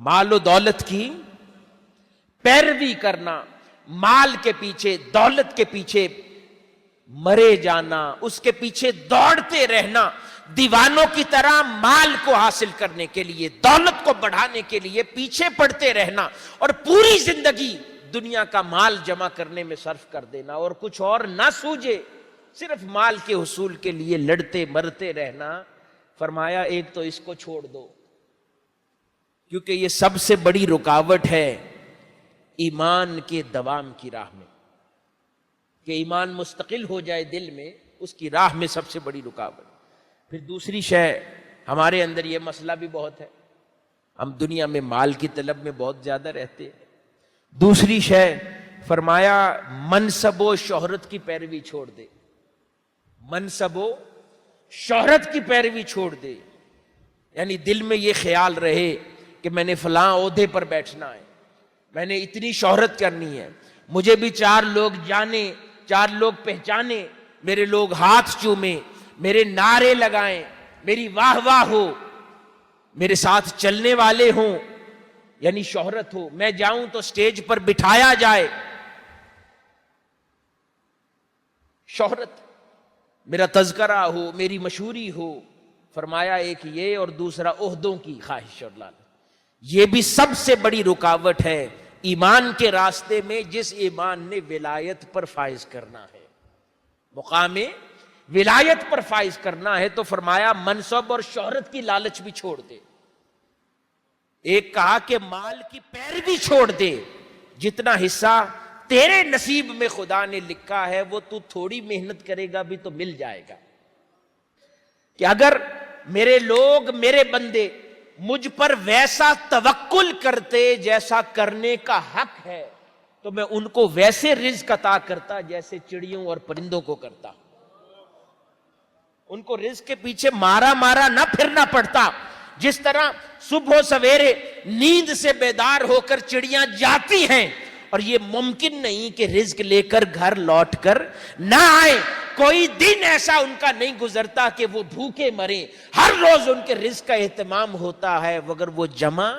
مال و دولت کی پیروی کرنا، مال کے پیچھے، دولت کے پیچھے مرے جانا، اس کے پیچھے دوڑتے رہنا، دیوانوں کی طرح مال کو حاصل کرنے کے لیے، دولت کو بڑھانے کے لیے پیچھے پڑتے رہنا اور پوری زندگی دنیا کا مال جمع کرنے میں صرف کر دینا اور کچھ اور نہ سوجے، صرف مال کے حصول کے لیے لڑتے مرتے رہنا، فرمایا ایک تو اس کو چھوڑ دو، کیونکہ یہ سب سے بڑی رکاوٹ ہے ایمان کے دوام کی راہ میں، کہ ایمان مستقل ہو جائے دل میں، اس کی راہ میں سب سے بڑی رکاوٹ۔ پھر دوسری شے، ہمارے اندر یہ مسئلہ بھی بہت ہے، ہم دنیا میں مال کی طلب میں بہت زیادہ رہتے ہیں۔ دوسری شے فرمایا منصب و شہرت کی پیروی چھوڑ دے، منصب و شہرت کی پیروی چھوڑ دے، یعنی دل میں یہ خیال رہے کہ میں نے فلاں عہدے پر بیٹھنا ہے، میں نے اتنی شہرت کرنی ہے، مجھے بھی 4 لوگ جانے، 4 لوگ پہچانے، میرے لوگ ہاتھ چومیں، میرے نعرے لگائیں، میری واہ واہ ہو، میرے ساتھ چلنے والے ہوں، یعنی شہرت ہو، میں جاؤں تو سٹیج پر بٹھایا جائے، شہرت، میرا تذکرہ ہو، میری مشہوری ہو۔ فرمایا ایک یہ، اور دوسرا عہدوں کی خواہش اور لالچ، یہ بھی سب سے بڑی رکاوٹ ہے ایمان کے راستے میں، جس ایمان نے ولایت پر فائز کرنا ہے، مقام ولایت پر فائز کرنا ہے، تو فرمایا منصب اور شہرت کی لالچ بھی چھوڑ دے۔ ایک کہا کہ مال کی پیروی چھوڑ دے، جتنا حصہ تیرے نصیب میں خدا نے لکھا ہے وہ تو تھوڑی محنت کرے گا بھی تو مل جائے گا، کہ اگر میرے لوگ، میرے بندے مجھ پر ویسا توکل کرتے جیسا کرنے کا حق ہے تو میں ان کو ویسے رزق عطا کرتا جیسے چڑیوں اور پرندوں کو کرتا، ان کو رزق کے پیچھے مارا مارا نہ پھرنا پڑتا، جس طرح صبح و سویرے نیند سے بیدار ہو کر چڑیاں جاتی ہیں اور یہ ممکن نہیں کہ رزق لے کر گھر لوٹ کر نہ آئے، کوئی دن ایسا ان کا نہیں گزرتا کہ وہ بھوکے مریں، ہر روز ان کے رزق کا اہتمام ہوتا ہے مگر وہ جمع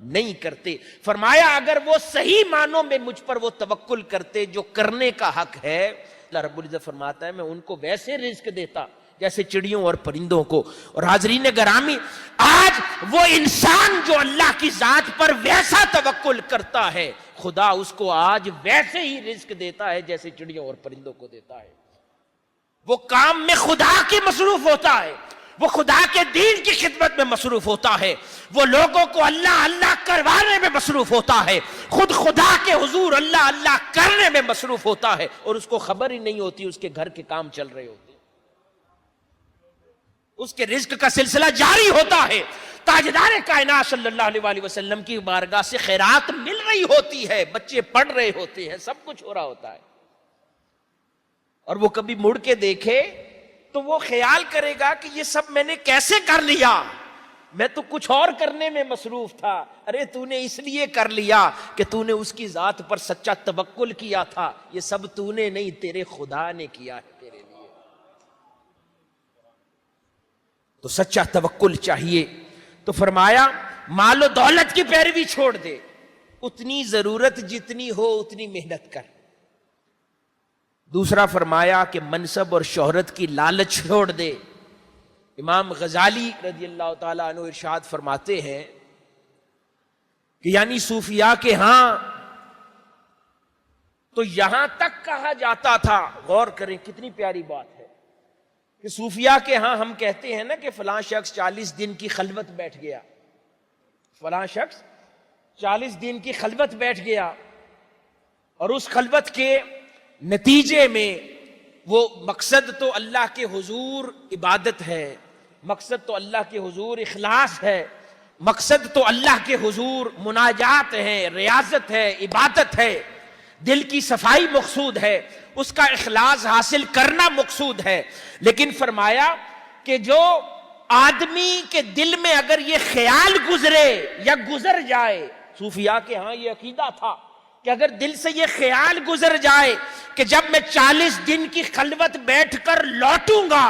نہیں کرتے۔ فرمایا اگر وہ صحیح معنوں میں مجھ پر وہ توکل کرتے جو کرنے کا حق ہے، اللہ رب العزت فرماتا ہے میں ان کو ویسے رزق دیتا جیسے چڑیوں اور پرندوں کو۔ اور حاضرین گرامی، آج وہ انسان جو اللہ کی ذات پر ویسا توکل کرتا ہے، خدا اس کو آج ویسے ہی رزق دیتا ہے جیسے چڑیوں اور پرندوں کو دیتا ہے۔ وہ کام میں خدا کی مصروف ہوتا ہے، وہ خدا کے دین کی خدمت میں مصروف ہوتا ہے، وہ لوگوں کو اللہ اللہ کروانے میں مصروف ہوتا ہے، خود خدا کے حضور اللہ اللہ کرنے میں مصروف ہوتا ہے، اور اس کو خبر ہی نہیں ہوتی اس کے گھر کے کام چل رہے ہوتے، اس کے رزق کا سلسلہ جاری ہوتا ہے، تاجدار کائنات صلی اللہ علیہ وسلم کی بارگاہ سے خیرات مل رہی ہوتی ہے، بچے پڑھ رہے ہوتے ہیں، سب کچھ ہو رہا ہوتا ہے، اور وہ کبھی مڑ کے دیکھے تو وہ خیال کرے گا کہ یہ سب میں نے کیسے کر لیا، میں تو کچھ اور کرنے میں مصروف تھا۔ ارے تو نے اس لیے کر لیا کہ تو نے اس کی ذات پر سچا توکل کیا تھا، یہ سب تو نے نہیں، تیرے خدا نے کیا ہے تیرے لیے۔ تو سچا توکل چاہیے۔ تو فرمایا مال و دولت کی پیروی چھوڑ دے، اتنی ضرورت جتنی ہو اتنی محنت کر۔ دوسرا فرمایا کہ منصب اور شہرت کی لالچ چھوڑ دے۔ امام غزالی رضی اللہ تعالیٰ عنہ ارشاد فرماتے ہیں کہ یعنی صوفیاء کے ہاں تو یہاں تک کہا جاتا تھا، غور کریں کتنی پیاری بات ہے، کہ صوفیاء کے ہاں ہم کہتے ہیں نا کہ فلاں شخص 40 دن کی خلوت بیٹھ گیا، فلاں شخص 40 دن کی خلوت بیٹھ گیا، اور اس خلوت کے نتیجے میں وہ مقصد تو اللہ کے حضور عبادت ہے، مقصد تو اللہ کے حضور اخلاص ہے، مقصد تو اللہ کے حضور مناجات ہے، ریاضت ہے، عبادت ہے، دل کی صفائی مقصود ہے، اس کا اخلاص حاصل کرنا مقصود ہے۔ لیکن فرمایا کہ جو آدمی کے دل میں اگر یہ خیال گزرے یا گزر جائے، صوفیاء کے ہاں یہ عقیدہ تھا کہ اگر دل سے یہ خیال گزر جائے کہ جب میں 40 دن کی خلوت بیٹھ کر لوٹوں گا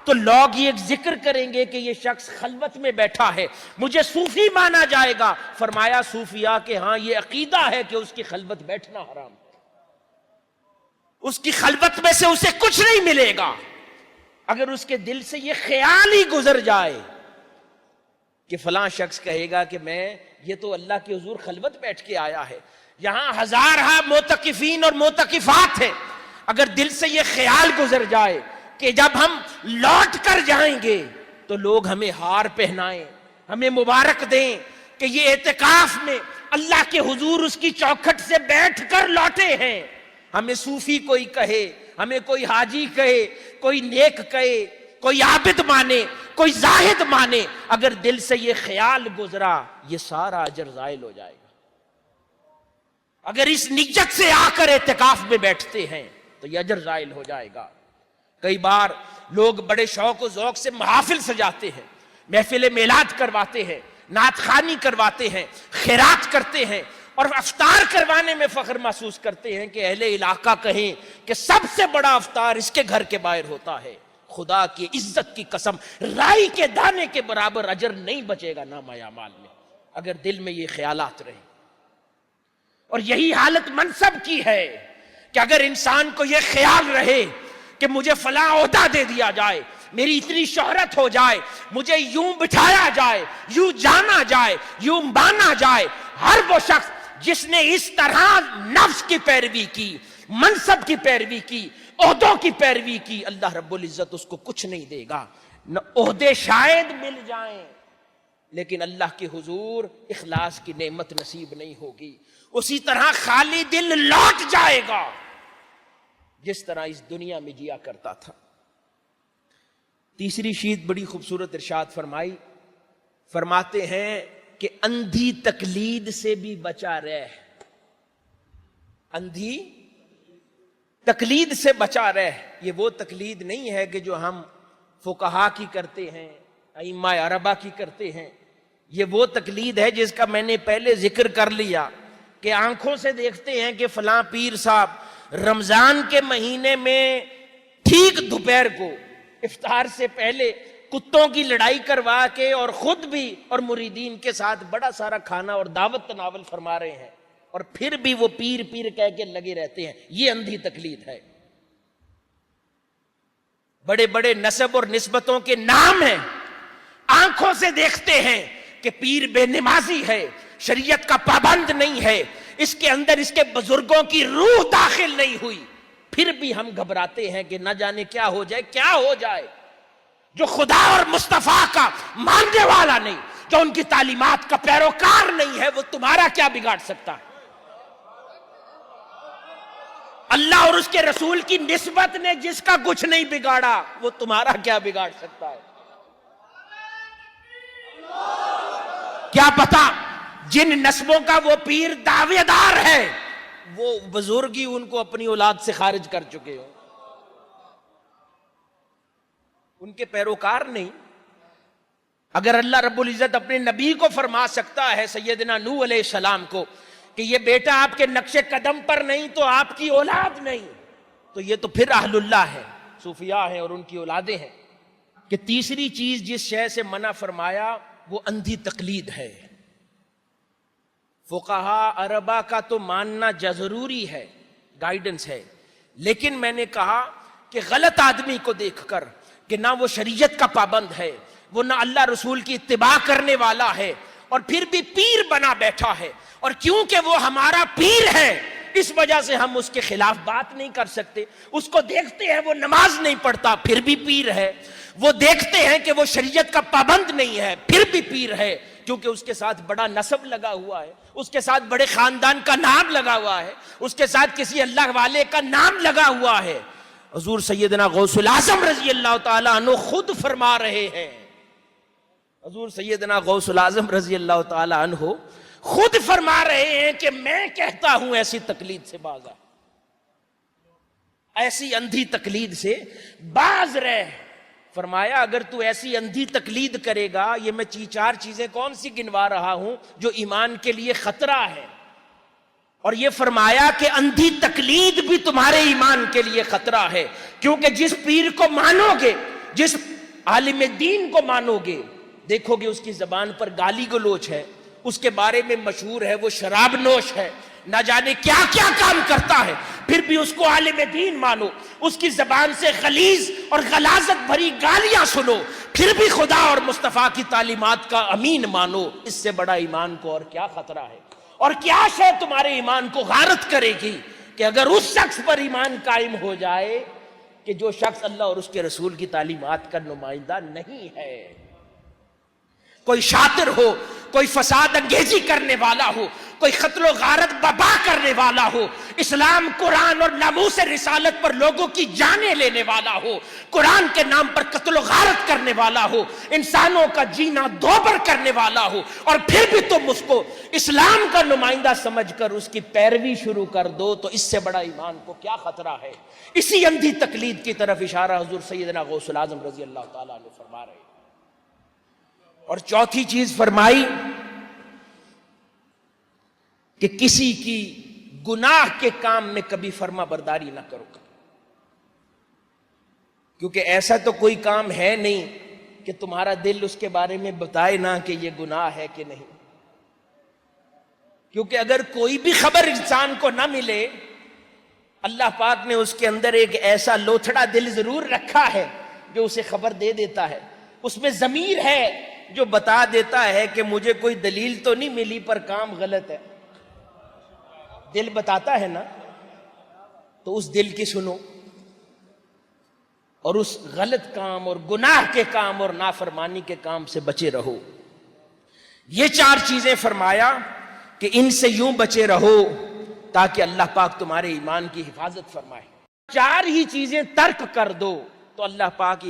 تو لوگ یہ ذکر کریں گے کہ یہ شخص خلوت میں بیٹھا ہے، مجھے صوفی مانا جائے گا۔ فرمایا صوفیاء کہ ہاں یہ عقیدہ ہے کہ اس کی خلوت بیٹھنا حرام ہے، اس کی خلوت میں سے اسے کچھ نہیں ملے گا اگر اس کے دل سے یہ خیال ہی گزر جائے کہ فلاں شخص کہے گا کہ میں یہ تو اللہ کے حضور خلوت بیٹھ کے آیا ہے، یہاں ہزارہ معتکفین اور معتکفات ہیں، اگر دل سے یہ خیال گزر جائے کہ جب ہم لوٹ کر جائیں گے تو لوگ ہمیں ہار پہنائیں، ہمیں مبارک دیں کہ یہ اعتکاف میں اللہ کے حضور اس کی چوکھٹ سے بیٹھ کر لوٹے ہیں، ہمیں صوفی کوئی کہے، ہمیں کوئی حاجی کہے، کوئی نیک کہے، کوئی عابد مانے، کوئی زاہد مانے، اگر دل سے یہ خیال گزرا یہ سارا اجر زائل ہو جائے گا۔ اگر اس نیت سے آ کر اعتکاف میں بیٹھتے ہیں تو یہ اجر زائل ہو جائے گا۔ کئی بار لوگ بڑے شوق و ذوق سے محافل سجاتے ہیں، محفل میلاد کرواتے ہیں، نعت خوانی کرواتے ہیں، خیرات کرتے ہیں، اور افطار کروانے میں فخر محسوس کرتے ہیں کہ اہل علاقہ کہیں کہ سب سے بڑا افطار اس کے گھر کے باہر ہوتا ہے۔ خدا کی عزت کی قسم، رائی کے دانے کے برابر اجر نہیں بچے گا نامہ اعمال میں اگر دل میں یہ خیالات رہیں۔ اور یہی حالت منصب کی ہے کہ اگر انسان کو یہ خیال رہے کہ مجھے فلاں عہدہ دے دیا جائے، میری اتنی شہرت ہو جائے، مجھے یوں بٹھایا جائے، یوں جانا جائے، یوں مانا جائے، ہر وہ شخص جس نے اس طرح نفس کی پیروی کی، منصب کی پیروی کی، عہدوں کی پیروی کی، اللہ رب العزت اس کو کچھ نہیں دے گا۔ نہ عہدے شاید مل جائیں لیکن اللہ کے حضور اخلاص کی نعمت نصیب نہیں ہوگی، اسی طرح خالی دل لوٹ جائے گا جس طرح اس دنیا میں جیا کرتا تھا۔ تیسری شیت بڑی خوبصورت ارشاد فرمائی، فرماتے ہیں کہ اندھی تقلید سے بھی بچا رہ، اندھی تقلید سے بچا رہ۔ یہ وہ تقلید نہیں ہے کہ جو ہم فقہا کی کرتے ہیں، ائمہ اربعہ کی کرتے ہیں، یہ وہ تقلید ہے جس کا میں نے پہلے ذکر کر لیا کہ آنکھوں سے دیکھتے ہیں کہ فلاں پیر صاحب رمضان کے مہینے میں ٹھیک دوپہر کو افطار سے پہلے کتوں کی لڑائی کروا کے اور خود بھی اور مریدین کے ساتھ بڑا سارا کھانا اور دعوت تناول فرما رہے ہیں، اور پھر بھی وہ پیر پیر کہہ کے لگے رہتے ہیں۔ یہ اندھی تقلید ہے۔ بڑے بڑے نسب اور نسبتوں کے نام ہیں، آنکھوں سے دیکھتے ہیں کہ پیر بے نمازی ہے، شریعت کا پابند نہیں ہے، اس کے اندر اس کے بزرگوں کی روح داخل نہیں ہوئی، پھر بھی ہم گھبراتے ہیں کہ نہ جانے کیا ہو جائے، کیا ہو جائے۔ جو خدا اور مصطفیٰ کا ماننے والا نہیں، جو ان کی تعلیمات کا پیروکار نہیں ہے، وہ تمہارا کیا بگاڑ سکتا ہے؟ اللہ اور اس کے رسول کی نسبت نے جس کا کچھ نہیں بگاڑا، وہ تمہارا کیا بگاڑ سکتا ہے؟ کیا پتا جن نسبوں کا وہ پیر دعوے دار ہے وہ بزرگ ہی ان کو اپنی اولاد سے خارج کر چکے ہو، ان کے پیروکار نہیں۔ اگر اللہ رب العزت اپنے نبی کو فرما سکتا ہے، سیدنا نوح علیہ السلام کو، کہ یہ بیٹا آپ کے نقش قدم پر نہیں تو آپ کی اولاد نہیں، تو یہ تو پھر اہل اللہ ہے، صوفیاء ہیں اور ان کی اولادیں ہیں۔ کہ تیسری چیز جس شے سے منع فرمایا وہ اندھی تقلید ہے۔ فقہا اربعہ کا تو ماننا ضروری ہے، گائیڈنس ہے، لیکن میں نے کہا کہ غلط آدمی کو دیکھ کر کہ نہ وہ شریعت کا پابند ہے، وہ نہ اللہ رسول کی اتباع کرنے والا ہے، اور پھر بھی پیر بنا بیٹھا ہے، اور کیونکہ وہ ہمارا پیر ہے اس وجہ سے ہم اس کے خلاف بات نہیں کر سکتے۔ اس کو دیکھتے ہیں وہ نماز نہیں پڑھتا، پھر بھی پیر ہے۔ وہ دیکھتے ہیں کہ وہ شریعت کا پابند نہیں ہے، پھر بھی پیر ہے، کیونکہ اس کے ساتھ بڑا نسب لگا ہوا ہے، اس کے ساتھ بڑے خاندان کا نام لگا ہوا ہے، اس کے ساتھ کسی اللہ والے کا نام لگا ہوا ہے۔ حضور سیدنا غوث الاعظم رضی اللہ تعالیٰ عنہ خود فرما رہے ہیں، حضور سیدنا غوث الاعظم رضی اللہ تعالیٰ عنہ خود فرما رہے ہیں کہ میں کہتا ہوں ایسی تقلید سے باز آ، ایسی اندھی تقلید سے باز رہ۔ فرمایا اگر تو ایسی اندھی تقلید کرے گا، یہ میں چار چیزیں کون سی گنوا رہا ہوں جو ایمان کے لیے خطرہ ہے، اور یہ فرمایا کہ اندھی تقلید بھی تمہارے ایمان کے لیے خطرہ ہے، کیونکہ جس پیر کو مانو گے، جس عالم دین کو مانو گے، دیکھو گے اس کی زبان پر گالی گلوچ ہے، اس کے بارے میں مشہور ہے وہ شراب نوش ہے، نہ جانے کیا کیا کام کرتا ہے، پھر بھی اس کو عالم دین مانو، اس کی زبان سے غلیظ اور غلاظت بھری گالیاں سنو، پھر بھی خدا اور مصطفیٰ کی تعلیمات کا امین مانو۔ اس سے بڑا ایمان کو اور کیا خطرہ ہے؟ اور کیا شے تمہارے ایمان کو غارت کرے گی کہ اگر اس شخص پر ایمان قائم ہو جائے کہ جو شخص اللہ اور اس کے رسول کی تعلیمات کا نمائندہ نہیں ہے؟ کوئی شاطر ہو، کوئی فساد انگیزی کرنے والا ہو، کوئی قتل و غارت ببا کرنے والا ہو، اسلام، قرآن اور ناموس رسالت پر لوگوں کی جانیں لینے والا ہو، قرآن کے نام پر قتل و غارت کرنے والا ہو، انسانوں کا جینا دوبر کرنے والا ہو، اور پھر بھی تم اس کو اسلام کا نمائندہ سمجھ کر اس کی پیروی شروع کر دو، تو اس سے بڑا ایمان کو کیا خطرہ ہے؟ اسی اندھی تقلید کی طرف اشارہ حضور سیدنا غوث العظم رضی اللہ تعالیٰ عنہ فرما رہے ہیں۔ اور چوتھی چیز فرمائی کہ کسی کی گناہ کے کام میں کبھی فرما برداری نہ کرو، کیونکہ ایسا تو کوئی کام ہے نہیں کہ تمہارا دل اس کے بارے میں بتائے نہ کہ یہ گناہ ہے کہ نہیں، کیونکہ اگر کوئی بھی خبر انسان کو نہ ملے، اللہ پاک نے اس کے اندر ایک ایسا لوتھڑا دل ضرور رکھا ہے جو اسے خبر دے دیتا ہے، اس میں ضمیر ہے جو بتا دیتا ہے کہ مجھے کوئی دلیل تو نہیں ملی پر کام غلط ہے، دل بتاتا ہے نا، تو اس دل کی سنو اور اس غلط کام اور گناہ کے کام اور نافرمانی کے کام سے بچے رہو۔ یہ چار چیزیں فرمایا کہ ان سے یوں بچے رہو تاکہ اللہ پاک تمہارے ایمان کی حفاظت فرمائے۔ چار ہی چیزیں ترک کر دو تو اللہ پاک